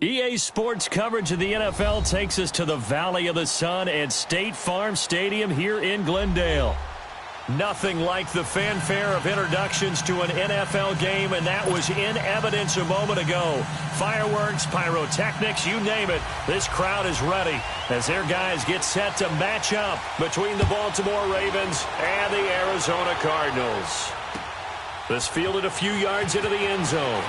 EA Sports coverage of the NFL takes us to the Valley of the Sun at State Farm Stadium here in Glendale. Nothing like the fanfare of introductions to an NFL game, and that was in evidence a moment ago. Fireworks, pyrotechnics, you name it. This crowd is ready as their guys get set to match up between the Baltimore Ravens and the Arizona Cardinals. This fielded a few yards into the end zone.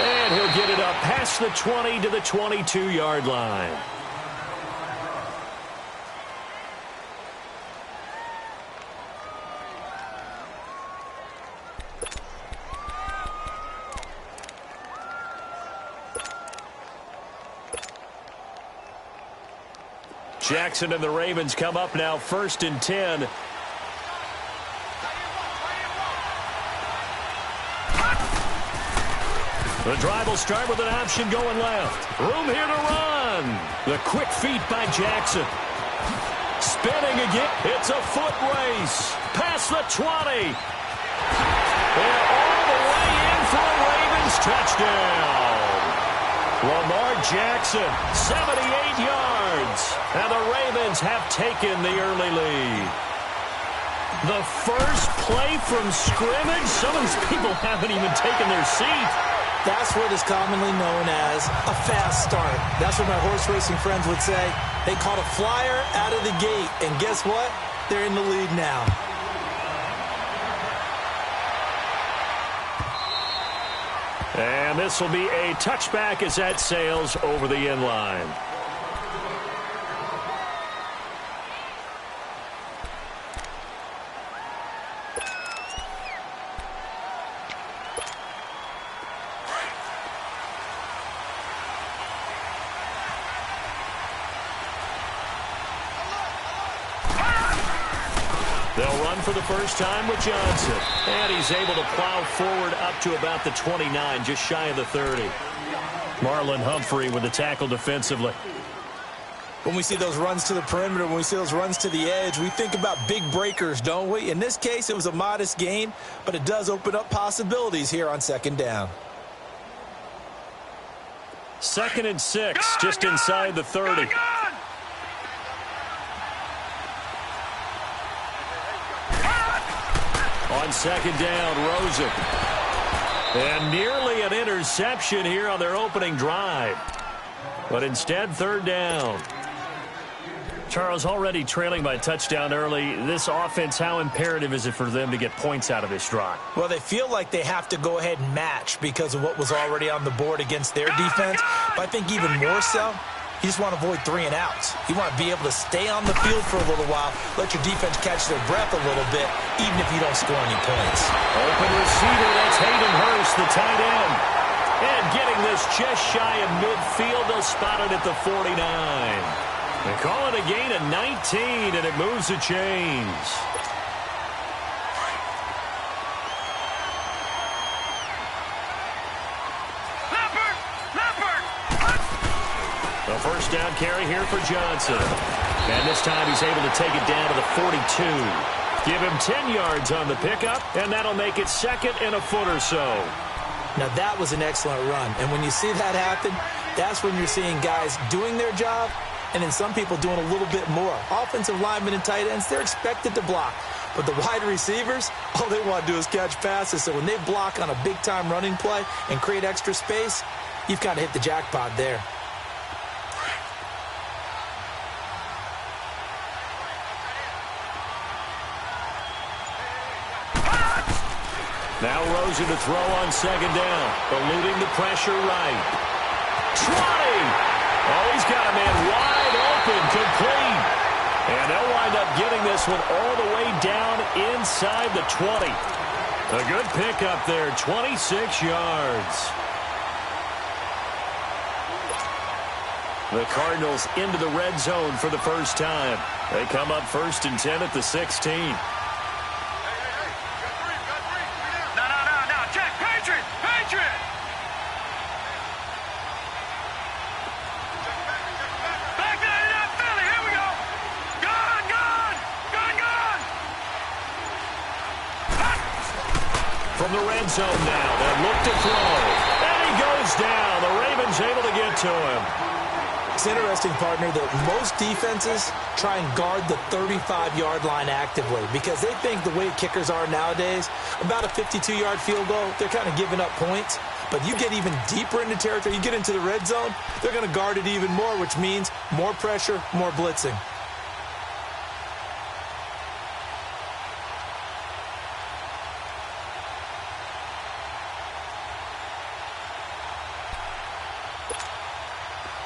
And he'll get it up past the 20 to the 22-yard line. Jackson and the Ravens come up now 1st and 10. The drive will start with an option going left. Room here to run. The quick feet by Jackson. Spinning again. It's a foot race. Past the 20. They're all the way in for a Ravens touchdown. Lamar Jackson, 78 yards. And the Ravens have taken the early lead. The first play from scrimmage. Some of these people haven't even taken their seat. That's what is commonly known as a fast start. That's what my horse racing friends would say. They caught a flyer out of the gate, and guess what? They're in the lead now. And this will be a touchback as that sails over the end line. They'll run for the first time with Johnson. And he's able to plow forward up to about the 29, just shy of the 30. Marlon Humphrey with the tackle defensively. When we see those runs to the perimeter, when we see those runs to the edge, we think about big breakers, don't we? In this case, it was a modest gain, but it does open up possibilities here on 2nd down. 2nd and 6, just inside the 30. On 2nd down, Rosen. And nearly an interception here on their opening drive. But instead, 3rd down. Charles, already trailing by a touchdown early. This offense, how imperative is it for them to get points out of this drive? Well, they feel like they have to go ahead and match because of what was already on the board against their defense. But I think even more so, you just want to avoid 3 and outs. You want to be able to stay on the field for a little while, let your defense catch their breath a little bit, even if you don't score any points. Open receiver, that's Hayden Hurst, the tight end. And getting this just shy of midfield, they'll spot it at the 49. They call it a gain of 19, and it moves the chains. A first down carry here for Johnson. And this time he's able to take it down to the 42. Give him 10 yards on the pickup, and that'll make it 2nd and a foot or so. Now, that was an excellent run. And when you see that happen, that's when you're seeing guys doing their job and then some people doing a little bit more. Offensive linemen and tight ends, they're expected to block. But the wide receivers, all they want to do is catch passes. So when they block on a big-time running play and create extra space, you've kind of hit the jackpot there. Now Rosen to throw on 2nd down. Eluding the pressure right. 20! Oh, he's got a man wide open, complete. And they'll wind up getting this one all the way down inside the 20. A good pickup there, 26 yards. The Cardinals into the red zone for the first time. They come up 1st and 10 at the 16. From the red zone now, they look to throw. And he goes down. The Ravens lineman's able to get to him. It's interesting, partner, that most defenses try and guard the 35-yard line actively because they think the way kickers are nowadays, about a 52-yard field goal, they're kind of giving up points. But you get even deeper into territory, you get into the red zone, they're going to guard it even more, which means more pressure, more blitzing.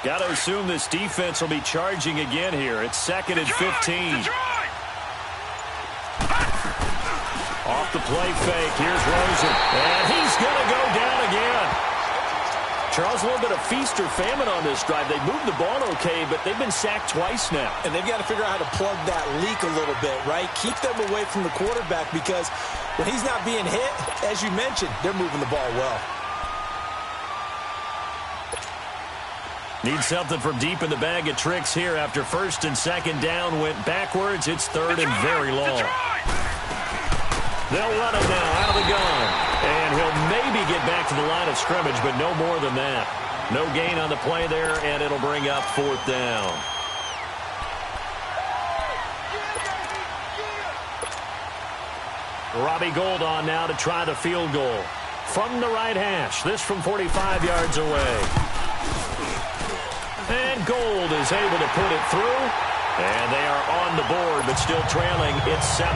Got to assume this defense will be charging again here. It's 2nd and 15. Off the play fake. Here's Rosen. And he's going to go down again. Charles, a little bit of feast or famine on this drive. They moved the ball okay, but they've been sacked twice now. And they've got to figure out how to plug that leak a little bit, right? Keep them away from the quarterback because when he's not being hit, as you mentioned, they're moving the ball well. Need something from deep in the bag of tricks here after 1st and 2nd down went backwards. It's 3rd and very long. They'll run it now out of the gun. And he'll maybe get back to the line of scrimmage, but no more than that. No gain on the play there, and it'll bring up 4th down. Robbie Gould on now to try the field goal. From the right hash, this from 45 yards away. And Gould is able to put it through. And they are on the board, but still trailing. It's 7-3.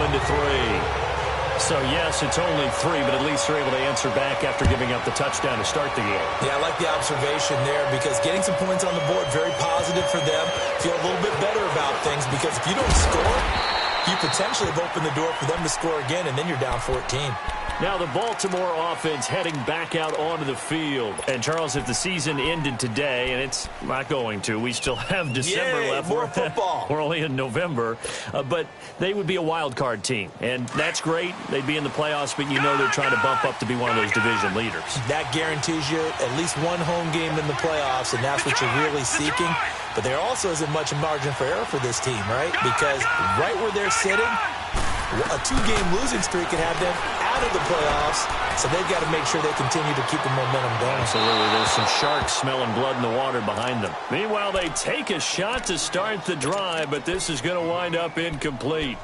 So, yes, it's only 3, but at least they're able to answer back after giving up the touchdown to start the game. Yeah, I like the observation there because getting some points on the board, very positive for them. Feel a little bit better about things because if you don't score, you potentially have opened the door for them to score again, and then you're down 14. Now the Baltimore offense heading back out onto the field. And, Charles, if the season ended today, and it's not going to, we still have December left. More football. We're only in November. But they would be a wild card team. And that's great. They'd be in the playoffs, but you know they're trying to bump up to be one of those division leaders. That guarantees you at least one home game in the playoffs, and that's what you're really seeking. But there also isn't much margin for error for this team, right? Because right where they're sitting, a 2-game losing streak could have them out of the playoffs, so they've got to make sure they continue to keep the momentum going. Absolutely. There's some sharks smelling blood in the water behind them. Meanwhile, they take a shot to start the drive, but this is going to wind up incomplete.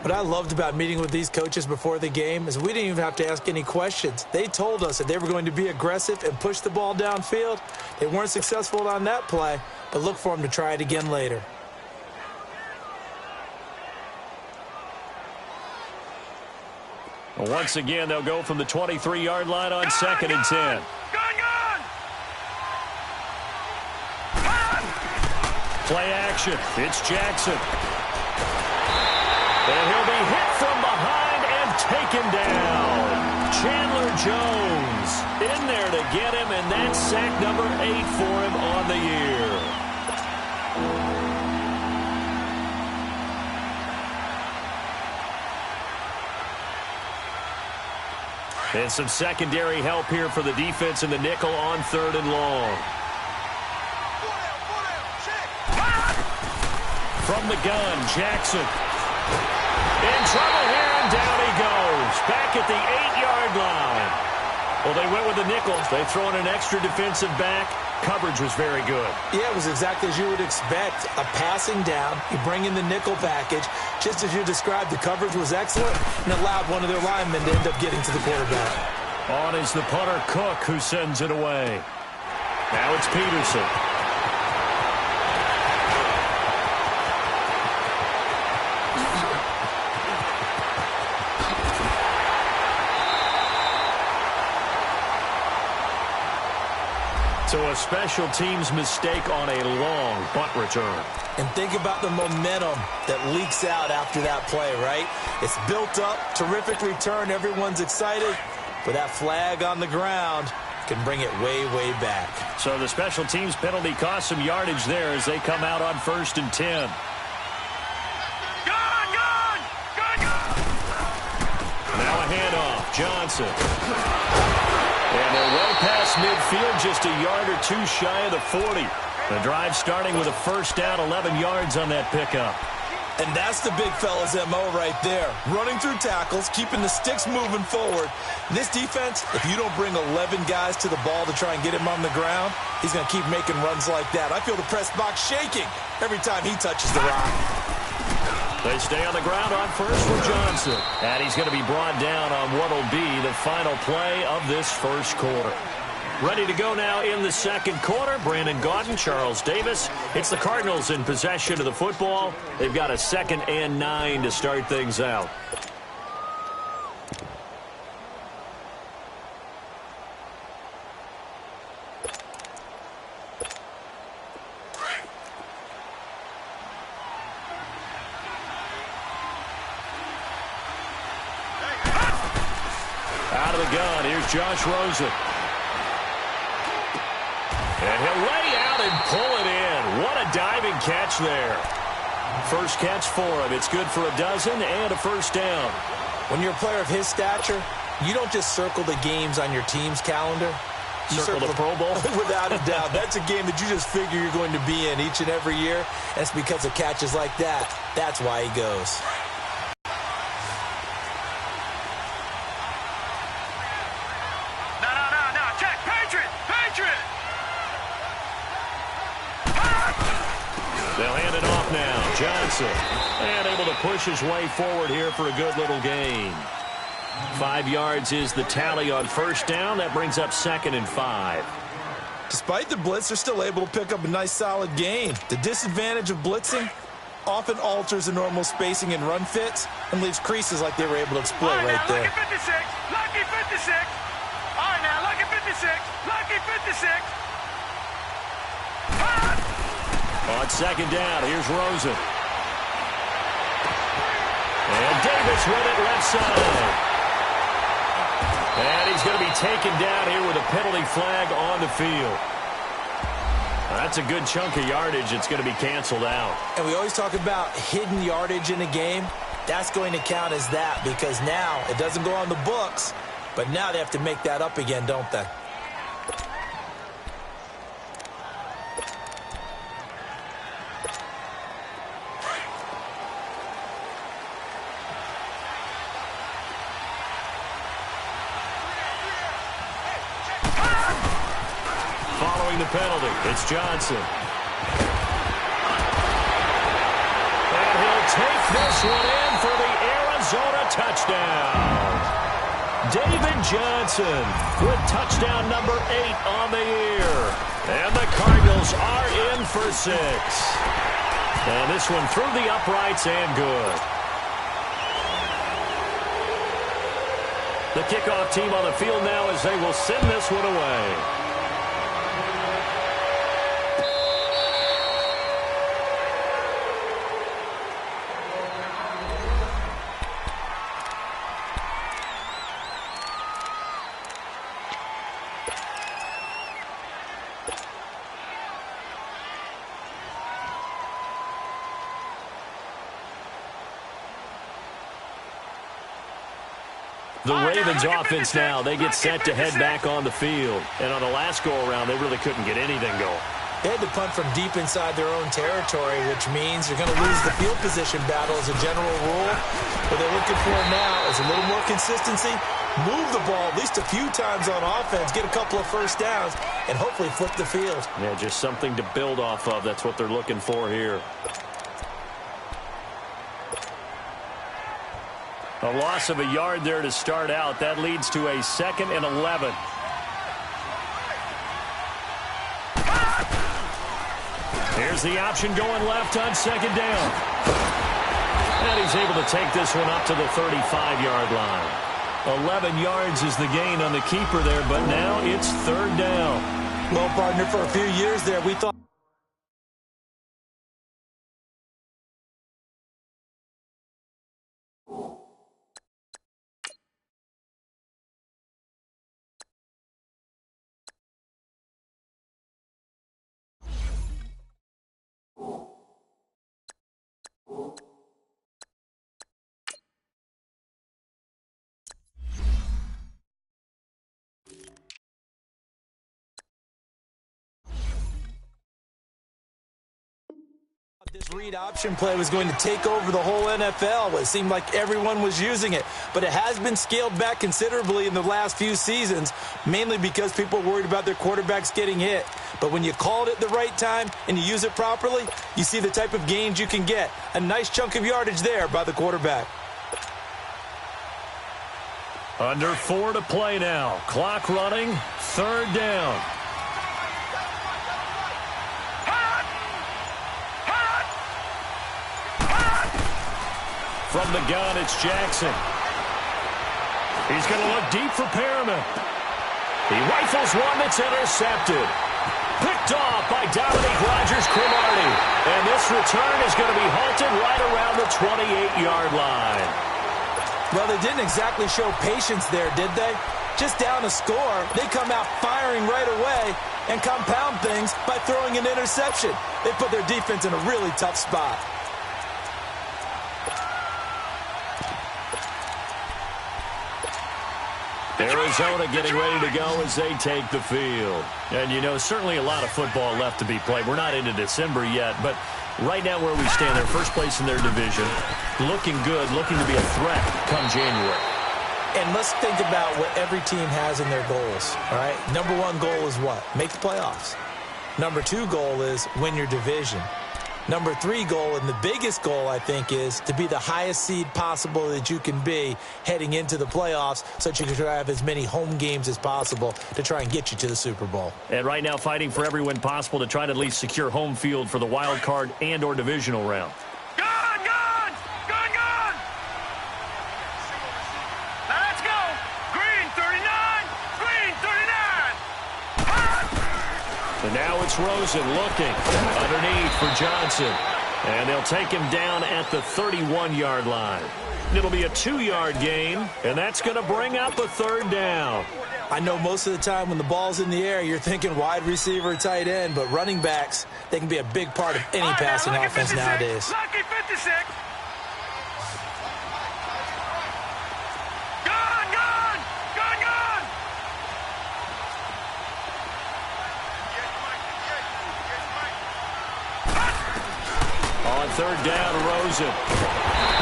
What I loved about meeting with these coaches before the game is we didn't even have to ask any questions. They told us that they were going to be aggressive and push the ball downfield. They weren't successful on that play, but look for them to try it again later. Once again, they'll go from the 23-yard line on 2nd and 10. Play action. It's Jackson. And he'll be hit from behind and taken down. Chandler Jones in there to get him, and that's sack number 8 for him on the year. And some secondary help here for the defense in the nickel on 3rd and long. From the gun, Jackson. In trouble here, and down he goes. Back at the 8-yard line. Well, they went with the nickel. They throw in an extra defensive back. Coverage was very good. Yeah, it was exactly as you would expect. A passing down. You bring in the nickel package. Just as you described, the coverage was excellent and allowed one of their linemen to end up getting to the quarterback. On is the punter, Cook, who sends it away. Now it's Peterson. So a special teams mistake on a long punt return. And think about the momentum that leaks out after that play, right? It's built up, terrific return, everyone's excited, but that flag on the ground can bring it way, way back. So the special teams penalty cost some yardage there as they come out on 1st and 10. Now a handoff, Johnson. And they're well past midfield, just a yard or two shy of the 40. The drive starting with a first down, 11 yards on that pickup. And that's the big fella's MO right there. Running through tackles, keeping the sticks moving forward. This defense, if you don't bring 11 guys to the ball to try and get him on the ground, he's going to keep making runs like that. I feel the press box shaking every time he touches the rock. They stay on the ground on first for Johnson. And he's going to be brought down on what will be the final play of this first quarter. Ready to go now in the second quarter. Brandon Gaudin, Charles Davis. It's the Cardinals in possession of the football. They've got a 2nd and 9 to start things out. Out of the gun, here's Josh Rosen. And he'll lay out and pull it in. What a diving catch there. First catch for him. It's good for a dozen and a first down. When you're a player of his stature, you don't just circle the games on your team's calendar. You circle the Pro Bowl? Without a doubt. That's a game that you just figure you're going to be in each and every year. And it's because of catches like that. That's why he goes. They'll hand it off now. Johnson. And able to push his way forward here for a good little gain. 5 yards is the tally on first down. That brings up 2nd and 5. Despite the blitz, they're still able to pick up a nice solid gain. The disadvantage of blitzing often alters the normal spacing and run fits and leaves creases like they were able to exploit right there. Lucky 56. Lucky 56. All right, now, lucky 56. Lucky 56. On second down, here's Rosen. And Davis with it left side. And he's going to be taken down here with a penalty flag on the field. That's a good chunk of yardage. It's going to be canceled out. And we always talk about hidden yardage in a game. That's going to count as that because now it doesn't go on the books, but now they have to make that up again, don't they? Following the penalty, it's Johnson. And he'll take this one in for the Arizona touchdown. David Johnson with touchdown number 8 on the year. And the Cardinals are in for 6. And this one through the uprights and good. The kickoff team on the field now as they will send this one away. The Ravens offense now, they get set to head back on the field. And on the last go-around, they really couldn't get anything going. They had to punt from deep inside their own territory, which means you're going to lose the field position battle as a general rule. What they're looking for now is a little more consistency, move the ball at least a few times on offense, get a couple of first downs, and hopefully flip the field. Yeah, just something to build off of. That's what they're looking for here. A loss of a yard there to start out. That leads to a 2nd and 11. Here's the option going left on second down. And he's able to take this one up to the 35-yard line. 11 yards is the gain on the keeper there, but now it's 3rd down. Well, partner, for a few years there, we thought Read option play was going to take over the whole NFL. It seemed like everyone was using it, but it has been scaled back considerably in the last few seasons, mainly because people are worried about their quarterbacks getting hit. But when you call it at the right time and you use it properly, you see the type of gains you can get. A nice chunk of yardage there by the quarterback. Under 4 to play now. Clock running. 3rd down. From the gun, it's Jackson. He's going to look deep for Perriman. He rifles one that's intercepted. Picked off by Dominique Rodgers-Cromartie. And this return is going to be halted right around the 28-yard line. Well, they didn't exactly show patience there, did they? Just down a score, they come out firing right away and compound things by throwing an interception. They put their defense in a really tough spot. Arizona getting ready to go as they take the field. And, you know, certainly a lot of football left to be played. We're not into December yet, but right now where we stand, they're first place in their division. Looking good, looking to be a threat come January. And let's think about what every team has in their goals, all right? Number 1 goal is what? Make the playoffs. Number 2 goal is win your division. Number 3 goal, and the biggest goal, I think, is to be the highest seed possible that you can be heading into the playoffs so that you can have as many home games as possible to try and get you to the Super Bowl. And right now fighting for every win possible to try to at least secure home field for the wild card and or divisional round. Gun, gun! Gun, gun! Now let's go! Green 39! Green 39! And now it's Rosen looking underneath for Johnson. And they'll take him down at the 31-yard line. It'll be a 2-yard gain, and that's going to bring up a 3rd down. I know most of the time when the ball's in the air, you're thinking wide receiver, tight end, but running backs, they can be a big part of any passing offense 56, nowadays. Lucky 56! Gun, gun! Gun, gun! On 3rd down, Rosen.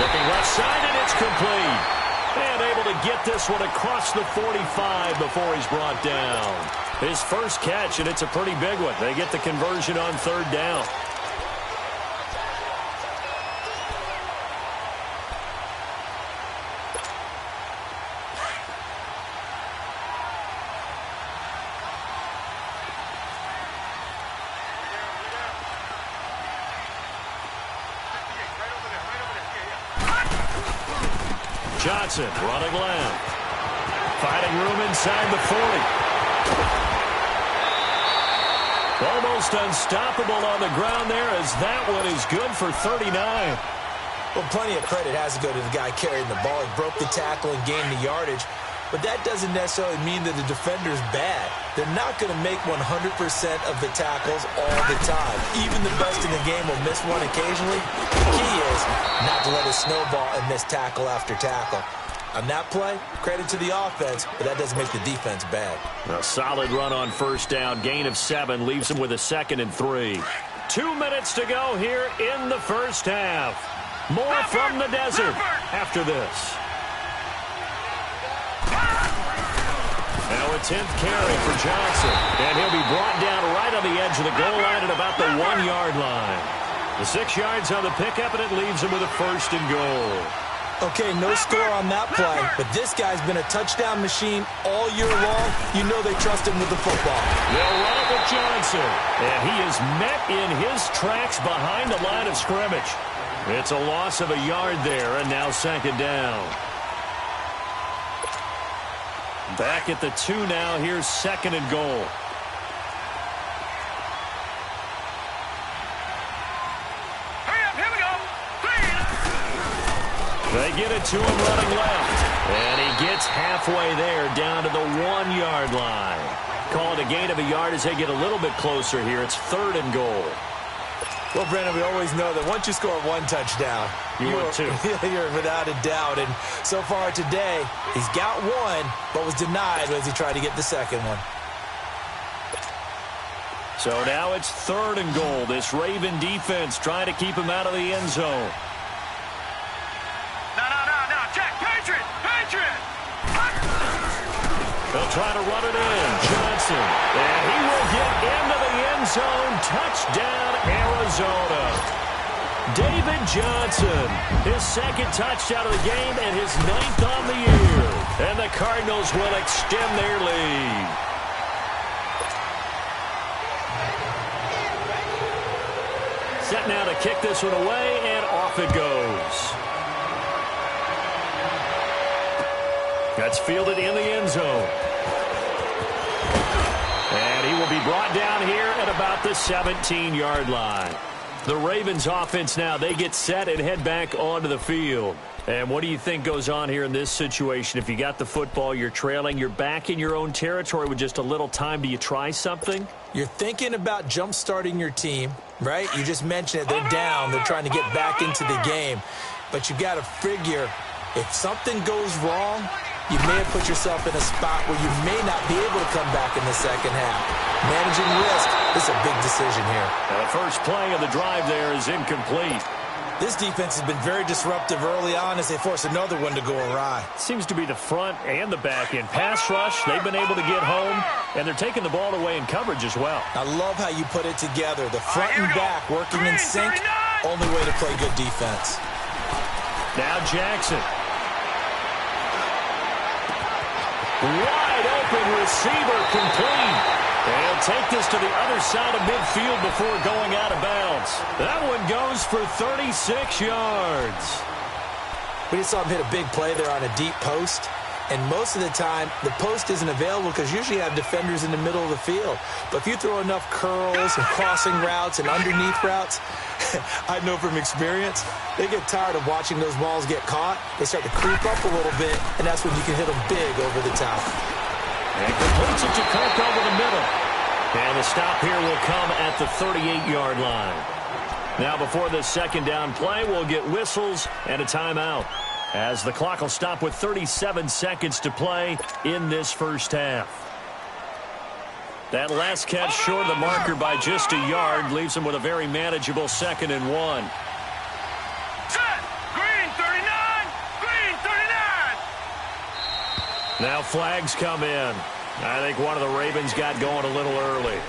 Looking left side, and it's complete. And able to get this one across the 45 before he's brought down. His first catch, and it's a pretty big one. They get the conversion on 3rd down. Johnson running left. Finding room inside the 40. Almost unstoppable on the ground there as that one is good for 39. Well, plenty of credit has to go to the guy carrying the ball. He broke the tackle and gained the yardage. But that doesn't necessarily mean that the defender's bad. They're not going to make 100% of the tackles all the time. Even the best in the game will miss one occasionally. The key is not to let it snowball and miss tackle after tackle. On that play, credit to the offense, but that doesn't make the defense bad. A solid run on 1st down. Gain of 7 leaves him with a 2nd and 3. 2 minutes to go here in the first half. More from the desert after this. Now a 10th carry for Johnson. And he'll be brought down right on the edge of the goal line at about the 1-yard line. The 6 yards on the pickup, and it leaves him with a 1st and goal. Okay, no score on that play, but this guy's been a touchdown machine all year long. You know they trust him with the football. They'll run it with Johnson. And he is met in his tracks behind the line of scrimmage. It's a loss of a yard there, and now 2nd down. Back at the 2 now. Here's 2nd and goal. Hurry up, here we go. They get it to him running left. And he gets halfway there down to the 1-yard line. Call it a gain of a yard as they get a little bit closer here. It's 3rd and goal. Well, Brandon, we always know that once you score 1 touchdown, you're 2. You're without a doubt. And so far today, he's got 1, but was denied as he tried to get the 2nd one. So now it's 3rd and goal. This Raven defense trying to keep him out of the end zone. No. Check. Patriot. They'll try to run it in. Johnson. And he will get into the end zone. Touchdown, Arizona. David Johnson, his 2nd touchdown of the game and his 9th on the year. And the Cardinals will extend their lead. Set now to kick this one away, and off it goes. That's fielded in the end zone. And he will be brought down here at about the 17-yard line. The Ravens offense now, they get set and head back onto the field. And what do you think goes on here in this situation? If you got the football, you're trailing, you're back in your own territory with just a little time. Do you try something? You're thinking about jump-starting your team, right? You just mentioned it. They're down. They're trying to get back into the game. But you got to figure if something goes wrong, you may have put yourself in a spot where you may not be able to come back in the second half. Managing risk is a big decision here. The first play of the drive there is incomplete. This defense has been very disruptive early on as they force another one to go awry. Seems to be the front and the back end. Pass rush, they've been able to get home, and they're taking the ball away in coverage as well. I love how you put it together. The front and back working in sync. Only way to play good defense. Now Jackson. Wide open receiver complete. They'll take this to the other side of midfield before going out of bounds. That one goes for 36 yards. We just saw him hit a big play there on a deep post. And most of the time, the post isn't available because usually you have defenders in the middle of the field. But if you throw enough curls and crossing routes and underneath routes, I know from experience, they get tired of watching those balls get caught. They start to creep up a little bit, and that's when you can hit them big over the top. And completes it to Kirk over the middle. And the stop here will come at the 38-yard line. Now before this second down play, we'll get whistles and a timeout, as the clock will stop with 37 seconds to play in this first half. That last catch short of the marker by just a yard leaves him with a very manageable 2nd and 1. Set. Green 39. Green 39. Now flags come in. I think one of the Ravens got going a little early.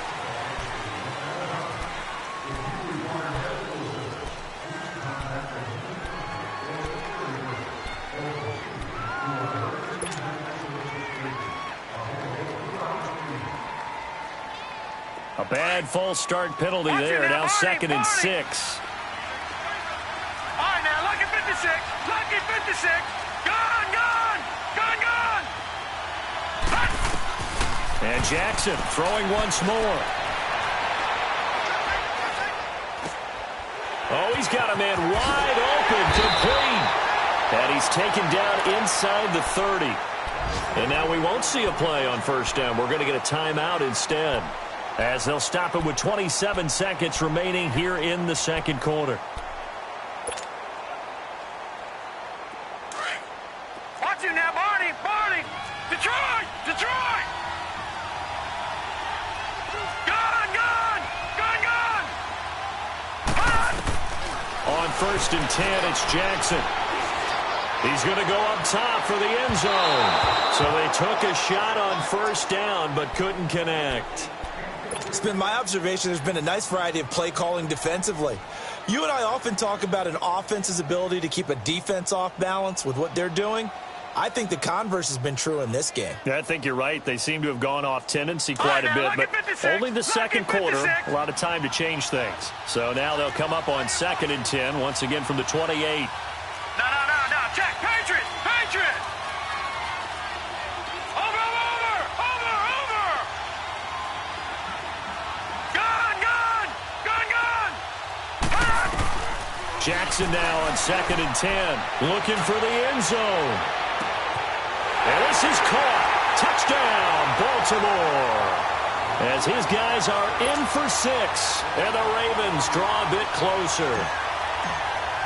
A bad false start penalty there. Now 2nd and 6. All right, now, lucky 56. Lucky 56. Gone. And Jackson throwing once more. Oh, he's got a man wide open, complete. And he's taken down inside the 30. And now we won't see a play on first down. We're going to get a timeout instead, as they'll stop it with 27 seconds remaining here in the second quarter. Watch him now, Barney. Detroit. Gone. On 1st and 10, it's Jackson. He's going to go up top for the end zone. So they took a shot on first down, but couldn't connect. It's been my observation there's been a nice variety of play calling defensively. You and I often talk about an offense's ability to keep a defense off balance with what they're doing. I think the converse has been true in this game. Yeah, I think you're right. They seem to have gone off tendency quite a bit, but only the second quarter, a lot of time to change things. So now they'll come up on 2nd and 10, once again from the 28. No. Check. Patriot. Over. Gone. Jackson now on 2nd and 10, looking for the end zone. And this is caught. Touchdown, Baltimore. As his guys are in for 6, and the Ravens draw a bit closer.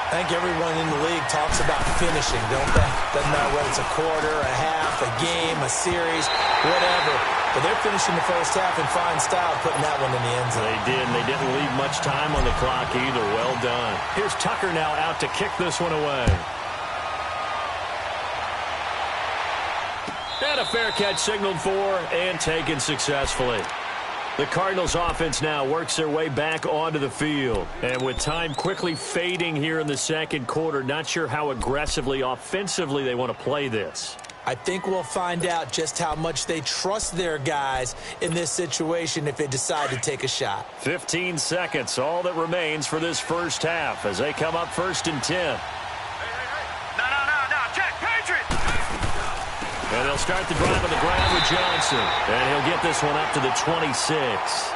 I think everyone in the league talks about finishing, don't they? Doesn't matter whether it's a quarter, a half, a game, a series, whatever. But they're finishing the first half in fine style, putting that one in the end zone. They did, and they didn't leave much time on the clock either. Well done. Here's Tucker now out to kick this one away. And a fair catch signaled for and taken successfully. The Cardinals offense now works their way back onto the field. And with time quickly fading here in the second quarter, not sure how aggressively, offensively they want to play this. I think we'll find out just how much they trust their guys in this situation if they decide to take a shot. 15 seconds, all that remains for this first half as they come up 1st and 10. No, check, Patriots! And they'll start the drive on the ground with Johnson. And he'll get this one up to the 26.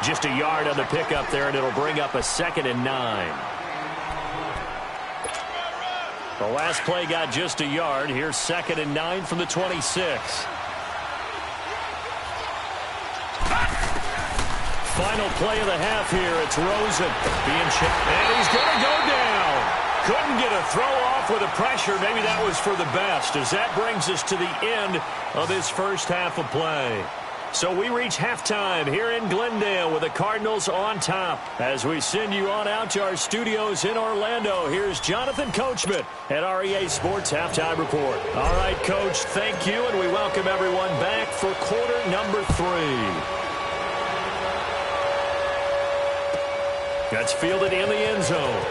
Just a yard on the pickup there, and it'll bring up a 2nd and 9. The last play got just a yard. Here's 2nd and 9 from the 26. Final play of the half here. It's Rosen being checked. And he's going to go down. Couldn't get a throw off with the pressure. Maybe that was for the best, as that brings us to the end of this first half of play. So we reach halftime here in Glendale with the Cardinals on top. As we send you on out to our studios in Orlando, here's Jonathan Coachman at REA Sports Halftime Report. All right, Coach, thank you, and we welcome everyone back for quarter number 3. That's fielded in the end zone.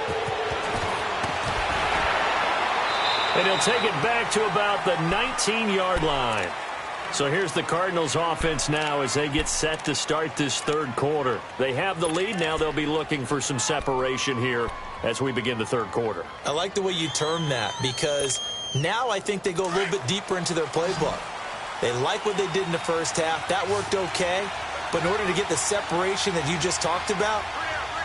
And he'll take it back to about the 19-yard line. So here's the Cardinals offense now as they get set to start this third quarter. They have the lead. Now they'll be looking for some separation here as we begin the third quarter. I like the way you term that, because now I think they go a little bit deeper into their playbook. They like what they did in the first half. That worked okay. But in order to get the separation that you just talked about,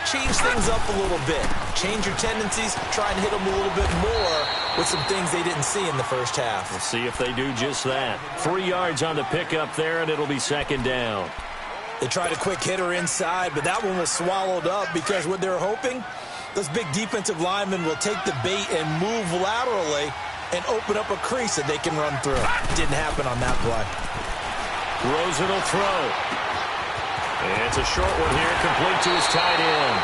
change things up a little bit. Change your tendencies. Try and hit them a little bit more with some things they didn't see in the first half. We'll see if they do just that. 3 yards on the pickup there, and it'll be 2nd down. They tried a quick hitter inside, but that one was swallowed up because what they're hoping, those big defensive linemen will take the bait and move laterally and open up a crease that they can run through. Didn't happen on that play. Rosen will throw. And it's a short one here, complete to his tight end.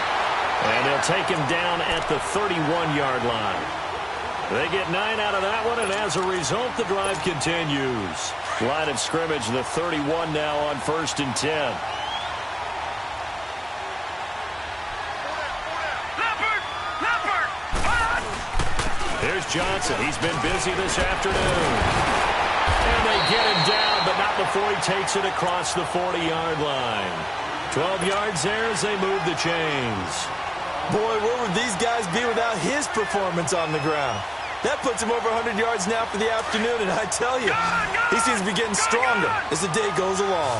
And they'll take him down at the 31-yard line. They get 9 out of that one, and as a result, the drive continues. Line of scrimmage, the 31 now on 1st and 10. Leopard! Here's Johnson. He's been busy this afternoon. And they get him down, but not before he takes it across the 40-yard line. 12 yards there as they move the chains. Boy, where would these guys be without his performance on the ground? That puts him over 100 yards now for the afternoon, and I tell you, he seems to be getting stronger as the day goes along.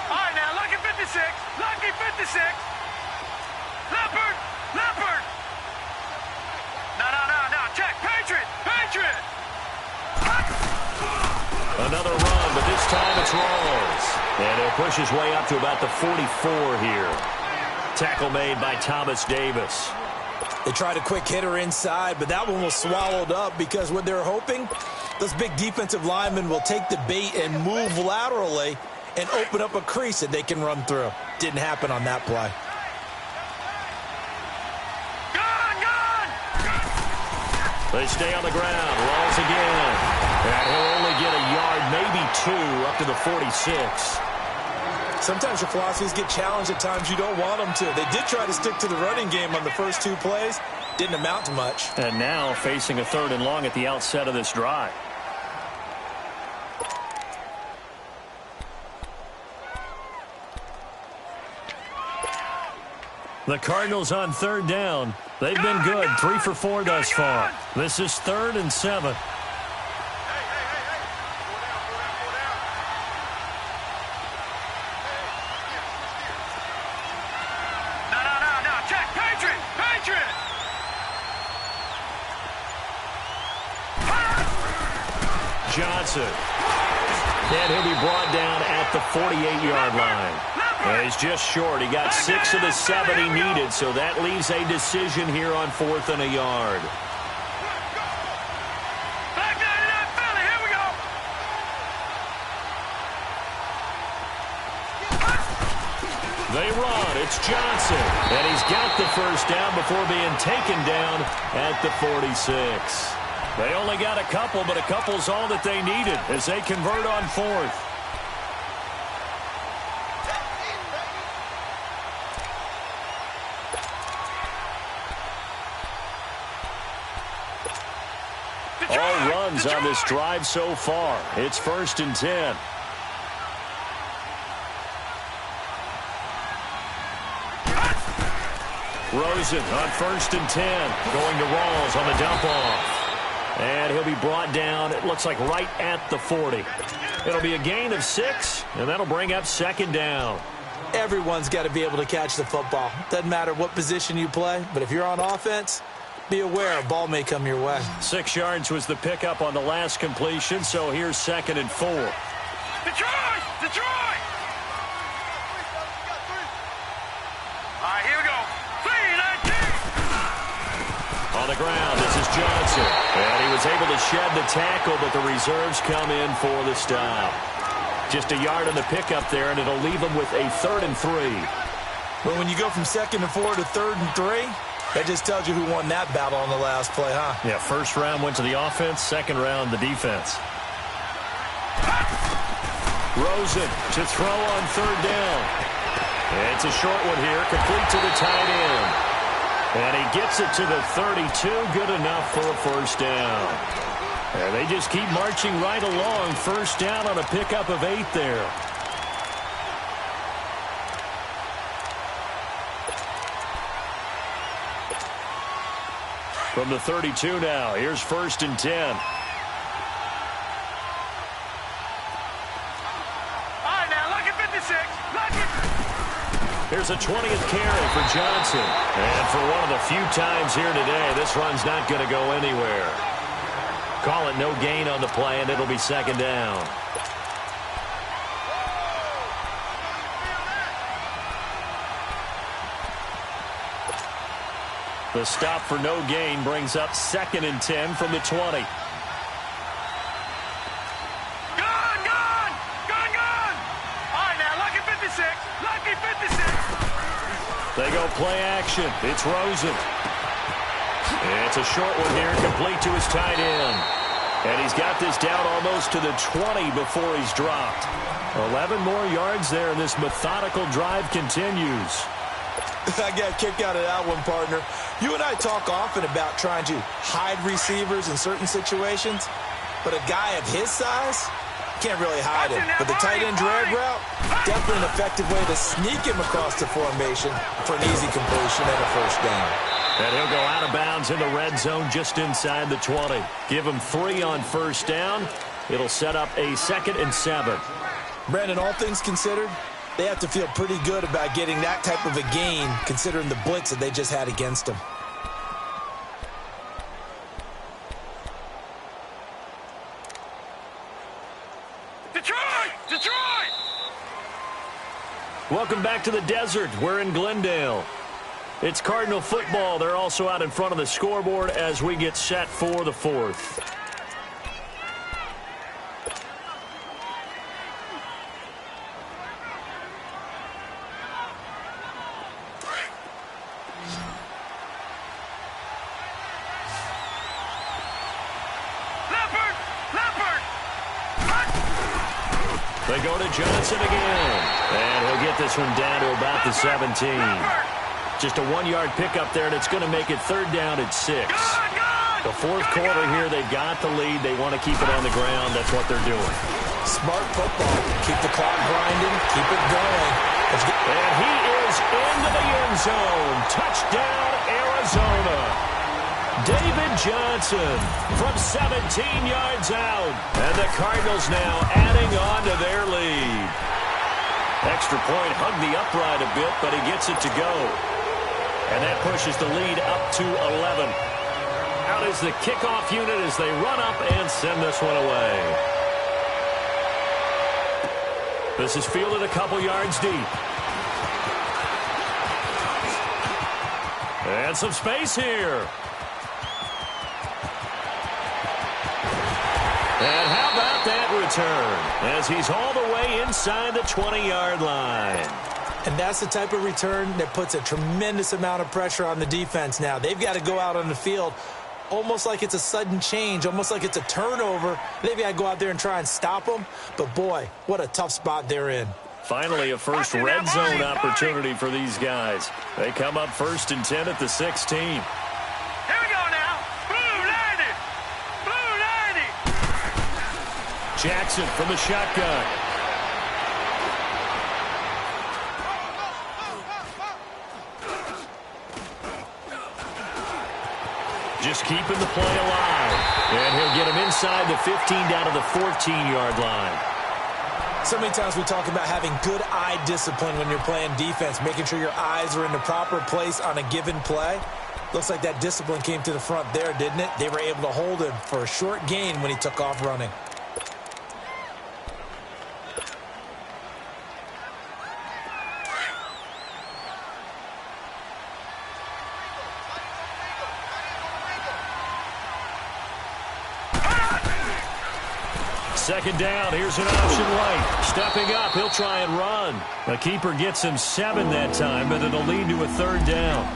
All right, now, lucky 56. Lucky 56. Leopard! No. Check, Patriot! Another run, but this time it's Rawls. And he'll push his way up to about the 44 here. Tackle made by Thomas Davis. They tried a quick hitter inside, but that one was swallowed up because what they're hoping, those big defensive linemen will take the bait and move laterally and open up a crease that they can run through. Didn't happen on that play. They stay on the ground. Rawls again. And he'll only get a yard, maybe 2, up to the 46. Sometimes your philosophies get challenged at times you don't want them to. They did try to stick to the running game on the first 2 plays. Didn't amount to much. And now facing a 3rd and long at the outset of this drive. The Cardinals on 3rd down. They've been good, 3 for 4 thus far. This is 3rd and 7. No. Check, Patriot! Johnson. And he'll be brought down at the 48-yard line. He's just short. He got 6 of the 7 he needed, so that leaves a decision here on 4th and a yard. Here we go. They run. It's Johnson. And he's got the first down before being taken down at the 46. They only got a couple, but a couple's all that they needed as they convert on 4th. All runs on this drive so far. It's 1st and 10. Rosen on 1st and 10. Going to Rawls on the dump off. And he'll be brought down, it looks like, right at the 40. It'll be a gain of 6, and that'll bring up 2nd down. Everyone's got to be able to catch the football. Doesn't matter what position you play, but if you're on offense, be aware a ball may come your way. 6 yards was the pickup on the last completion, so here's 2nd and 4. Detroit! Detroit! All right, here we go. 3-19. On the ground, this is Johnson. And he was able to shed the tackle, but the reserves come in for the stop. Just a yard on the pickup there, and it'll leave them with a 3rd and 3. But when you go from 2nd and 4 to 3rd and 3, that just tells you who won that battle on the last play, huh? Yeah, 1st round went to the offense, 2nd round the defense. Rosen to throw on 3rd down. It's a short one here, complete to the tight end. And he gets it to the 32, good enough for a 1st down. And they just keep marching right along. 1st down on a pickup of 8 there. From the 32 now, here's 1st and 10. All right, now, lucky 56. Lucky. Here's a 20th carry for Johnson. And for one of the few times here today, this run's not going to go anywhere. Call it no gain on the play, and it'll be 2nd down. The stop for no gain brings up 2nd and 10 from the 20. They go play action. It's Rosen. It's a short one here, complete to his tight end. And he's got this down almost to the 20 before he's dropped. 11 more yards there, and this methodical drive continues. I got a kick out of that one, partner. You and I talk often about trying to hide receivers in certain situations, but a guy of his size can't really hide him. But the tight end drag route, definitely an effective way to sneak him across the formation for an easy completion and a 1st down. And he'll go out of bounds in the red zone just inside the 20. Give him 3 on 1st down. It'll set up a 2nd and 7. Brandon, all things considered, they have to feel pretty good about getting that type of a gain considering the blitz that they just had against them. Detroit! Detroit! Welcome back to the desert. We're in Glendale. It's Cardinal football. They're also out in front of the scoreboard as we get set for the 4th. They go to Johnson again. And he'll get this one down to about the 17. Just a 1-yard pickup there, and it's going to make it 3rd down at 6. The 4th quarter here, they've got the lead. They want to keep it on the ground. That's what they're doing. Smart football. Keep the clock grinding. Keep it going. And he is into the end zone. Touchdown, Arizona. David Johnson from 17 yards out. And the Cardinals now adding on to their lead. Extra point hugged the upright a bit, but he gets it to go. And that pushes the lead up to 11. Out is the kickoff unit as they run up and send this one away. This is fielded a couple yards deep. Got some space here. And how about that return as he's all the way inside the 20-yard line. And that's the type of return that puts a tremendous amount of pressure on the defense now. They've got to go out on the field almost like it's a sudden change, almost like it's a turnover. They've got to go out there and try and stop them. But, boy, what a tough spot they're in. Finally, a first red zone opportunity for these guys. They come up 1st and 10 at the 16. Here we go now. Blue 90. Blue 90. Jackson from the shotgun. Just keeping the play alive. And he'll get him inside the 15 down to the 14-yard line. So many times we talk about having good eye discipline when you're playing defense, making sure your eyes are in the proper place on a given play. Looks like that discipline came to the front there, didn't it? They were able to hold him for a short gain when he took off running. Second down, here's an option right. Stepping up, he'll try and run. The keeper gets him 7 that time, but it'll lead to a 3rd down.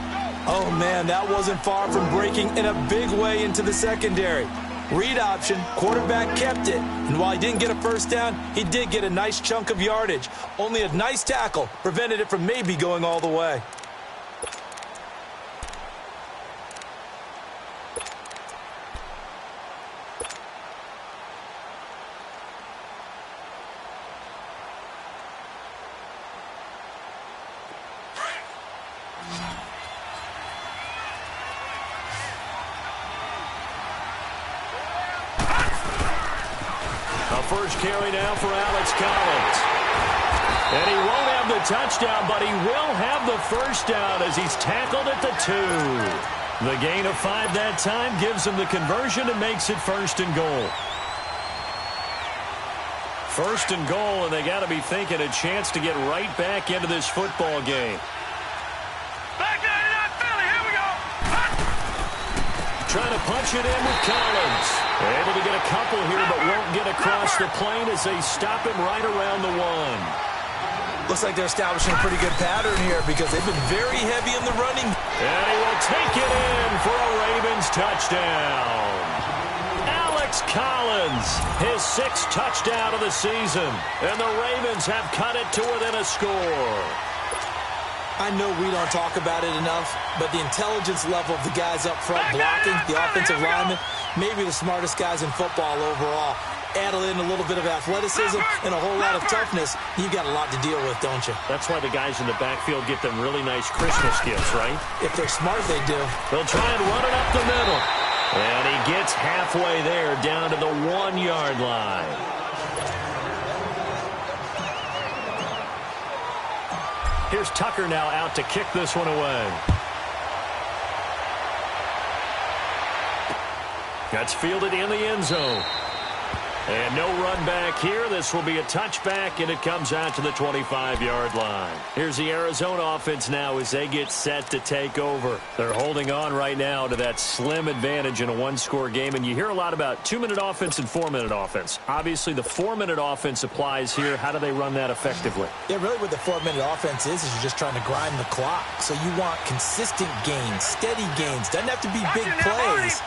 Oh, man, that wasn't far from breaking in a big way into the secondary. Read option, quarterback kept it. And while he didn't get a first down, he did get a nice chunk of yardage. Only a nice tackle prevented it from maybe going all the way. First carry now for Alex Collins. And he won't have the touchdown, but he will have the first down as he's tackled at the 2. The gain of 5 that time gives him the conversion and makes it 1st and goal. 1st and goal, and they got to be thinking a chance to get right back into this football game. Back 99 Philly, here we go. Trying to punch it in with Collins. Able to get a couple here, but won't get across the plane as they stop him right around the 1. Looks like they're establishing a pretty good pattern here because they've been very heavy in the running. And he will take it in for a Ravens touchdown. Alex Collins, his 6th touchdown of the season. And the Ravens have cut it to within a score. I know we don't talk about it enough, but the intelligence level of the guys up front blocking, the offensive linemen, maybe the smartest guys in football overall. Add in a little bit of athleticism and a whole lot of toughness, you've got a lot to deal with, don't you? That's why the guys in the backfield get them really nice Christmas gifts, right? If they're smart, they do. They'll try and run it up the middle. And he gets halfway there down to the 1-yard line. Here's Tucker now out to kick this one away. That's fielded in the end zone. And no run back here. This will be a touchback, and it comes out to the 25-yard line. Here's the Arizona offense now as they get set to take over. They're holding on right now to that slim advantage in a 1-score game, and you hear a lot about 2-minute offense and 4-minute offense. Obviously, the 4-minute offense applies here. How do they run that effectively? Yeah, really what the 4-minute offense is you're just trying to grind the clock. So you want consistent gains, steady gains. Doesn't have to be big plays,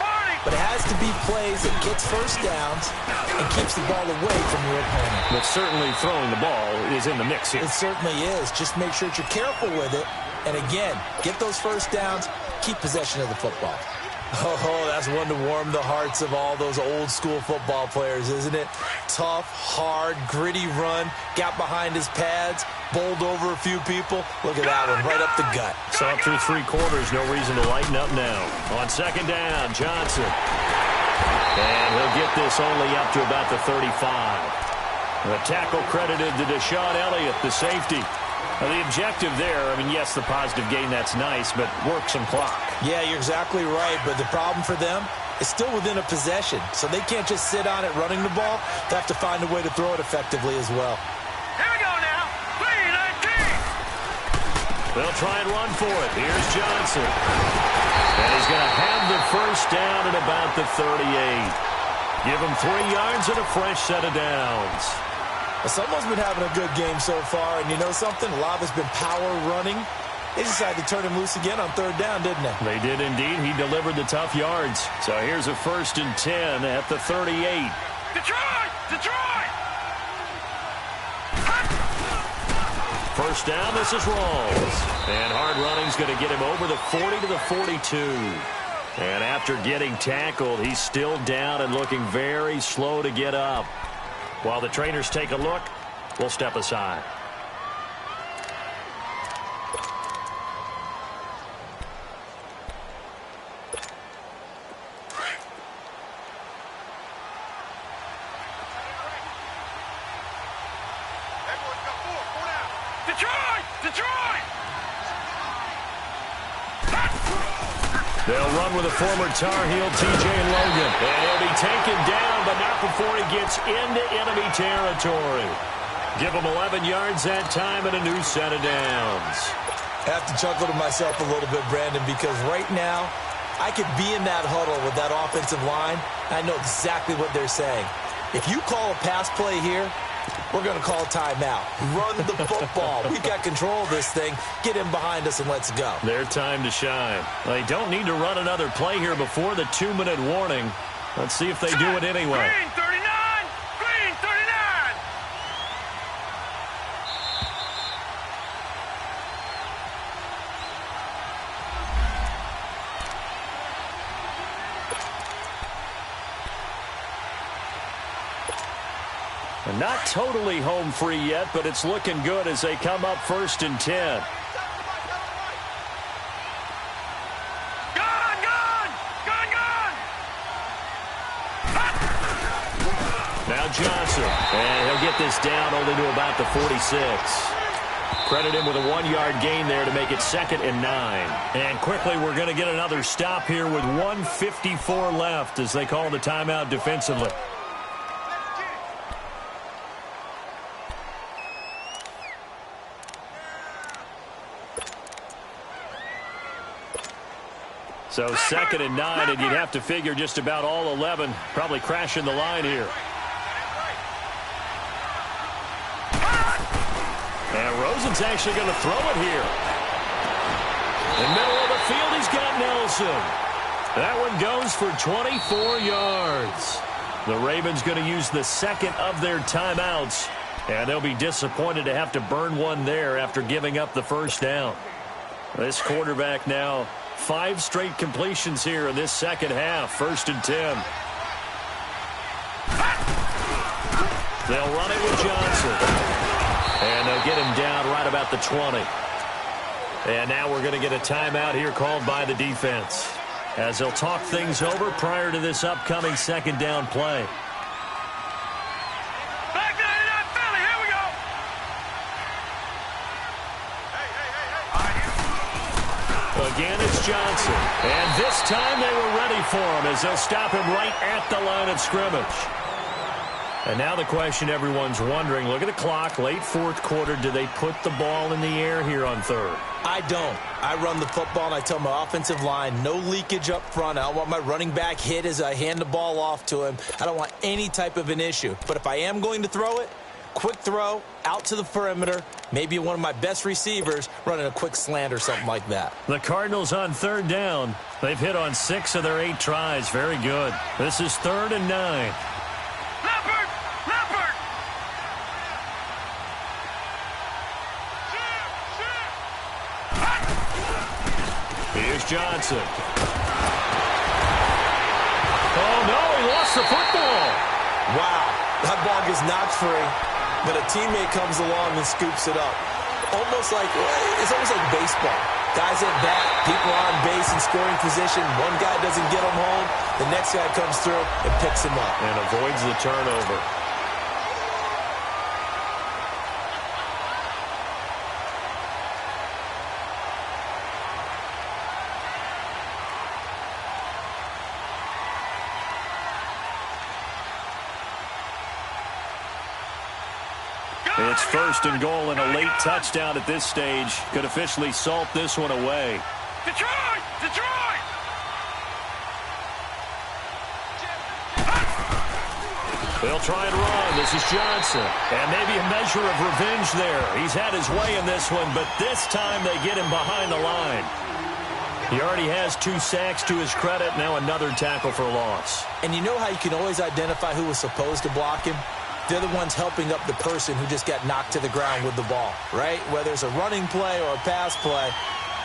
but it has to be plays that gets first downs and keeps the ball away from your opponent. But certainly throwing the ball is in the mix here. It certainly is. Just make sure that you're careful with it. And again, get those first downs, keep possession of the football. Oh, that's one to warm the hearts of all those old school football players, isn't it? Tough, hard, gritty run, got behind his pads, bowled over a few people. Look at that one, right up the gut. So up through 3 quarters, no reason to lighten up now. On 2nd down, Johnson. And he'll get this only up to about the 35. The tackle credited to Deshaun Elliott, the safety. Now, the objective there, I mean, yes, the positive gain, that's nice, but work some clock. Yeah, you're exactly right, but the problem for them is still within a possession, so they can't just sit on it running the ball. They have to find a way to throw it effectively as well. Here we go now. 3-19. They'll try and run for it. Here's Johnson. And he's going to have the first down at about the 38. Give him 3 yards and a fresh set of downs. Someone's been having a good game so far, and you know something? A lot has been power running. They decided to turn him loose again on 3rd down, didn't they? They did indeed. He delivered the tough yards. So here's a 1st and 10 at the 38. Detroit! Detroit! First down, this is Rawls. And hard running's going to get him over the 40 to the 42. And after getting tackled, he's still down and looking very slow to get up. While the trainers take a look, we'll step aside. Detroit! Detroit! They'll run with a former Tar Heel, T.J. Logan. And he'll be taken down, but not before he gets into enemy territory. Give him 11 yards that time and a new set of downs. I have to chuckle to myself a little bit, Brandon, because right now I could be in that huddle with that offensive line. I know exactly what they're saying. If you call a pass play here, we're going to call a timeout. Run the football. We've got control of this thing. Get him behind us and let's go. Their time to shine. They don't need to run another play here before the 2-minute warning. Let's see if they do it anyway. Green 39! Green 39! And not totally home free yet, but it's looking good as they come up 1st and 10. Now Johnson, and he'll get this down only to about the 46. Credit him with a 1-yard gain there to make it 2nd and 9. And quickly we're going to get another stop here with 1:54 left as they call the timeout defensively. So 2nd and 9, and you'd have to figure just about all 11 probably crashing the line here. And Rosen's actually going to throw it here. In the middle of the field, he's got Nelson. That one goes for 24 yards. The Ravens going to use the 2nd of their timeouts, and they'll be disappointed to have to burn one there after giving up the 1st down. This quarterback now 5 straight completions here in this 2nd half. 1st and 10. They'll run it with Johnson. And they'll get him down right about the 20. And now we're going to get a timeout here called by the defense, as they'll talk things over prior to this upcoming 2nd down play. Back 99 Philly, here we go! Again, it's Johnson. And this time they were ready for him as they'll stop him right at the line of scrimmage. And now the question everyone's wondering, look at the clock, late 4th quarter, do they put the ball in the air here on 3rd? I don't. I run the football, and I tell my offensive line, no leakage up front. I don't want my running back hit as I hand the ball off to him. I don't want any type of an issue. But if I am going to throw it, quick throw, out to the perimeter, maybe one of my best receivers running a quick slant or something like that. The Cardinals on 3rd down. They've hit on 6 of their 8 tries. Very good. This is 3rd and 9. Leopard! Leopard! Here's Johnson. Oh, no, he lost the football. Wow, that ball gets knocked free, but a teammate comes along and scoops it up. It's almost like baseball. Guys at bat, people on base in scoring position. One guy doesn't get him home. The next guy comes through and picks him up. And avoids the turnover. It's 1st and goal, and a late touchdown at this stage could officially salt this one away. Detroit! Detroit! They'll try and run. This is Johnson. And maybe a measure of revenge there. He's had his way in this one, but this time they get him behind the line. He already has 2 sacks to his credit. Now another tackle for loss. And you know how you can always identify who was supposed to block him? They're the ones helping up the person who just got knocked to the ground with the ball, right? Whether it's a running play or a pass play,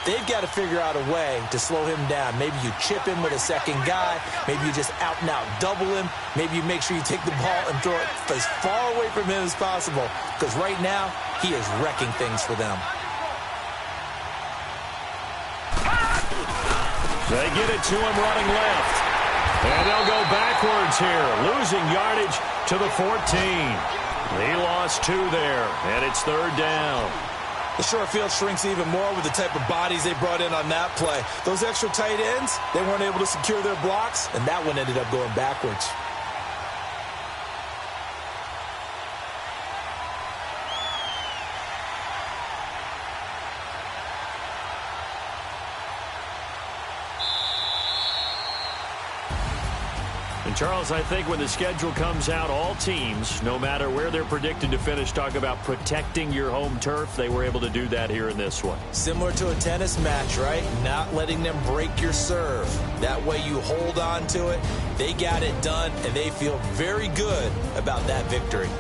they've got to figure out a way to slow him down. Maybe you chip him with a second guy. Maybe you just out-and-out double him. Maybe you make sure you take the ball and throw it as far away from him as possible. Because right now, he is wrecking things for them. They get it to him running left. And they'll go backwards here, losing yardage to the 14. He lost 2 there, and it's 3rd down. The short field shrinks even more with the type of bodies they brought in on that play. Those extra tight ends, they weren't able to secure their blocks, and that one ended up going backwards. Charles, I think when the schedule comes out, all teams, no matter where they're predicted to finish, talk about protecting your home turf. They were able to do that here in this one. Similar to a tennis match, right? Not letting them break your serve. That way you hold on to it. They got it done, and they feel very good about that victory.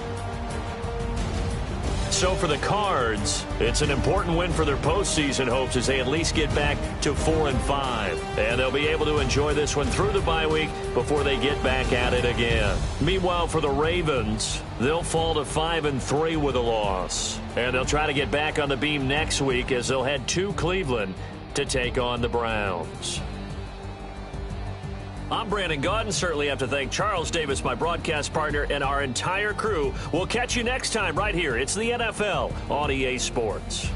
So for the Cards, it's an important win for their postseason hopes as they at least get back to 4-5. And they'll be able to enjoy this one through the bye week before they get back at it again. Meanwhile, for the Ravens, they'll fall to 5-3 with a loss. And they'll try to get back on the beam next week as they'll head to Cleveland to take on the Browns. I'm Brandon Gaudin. Certainly have to thank Charles Davis, my broadcast partner, and our entire crew. We'll catch you next time right here. It's the NFL on EA Sports.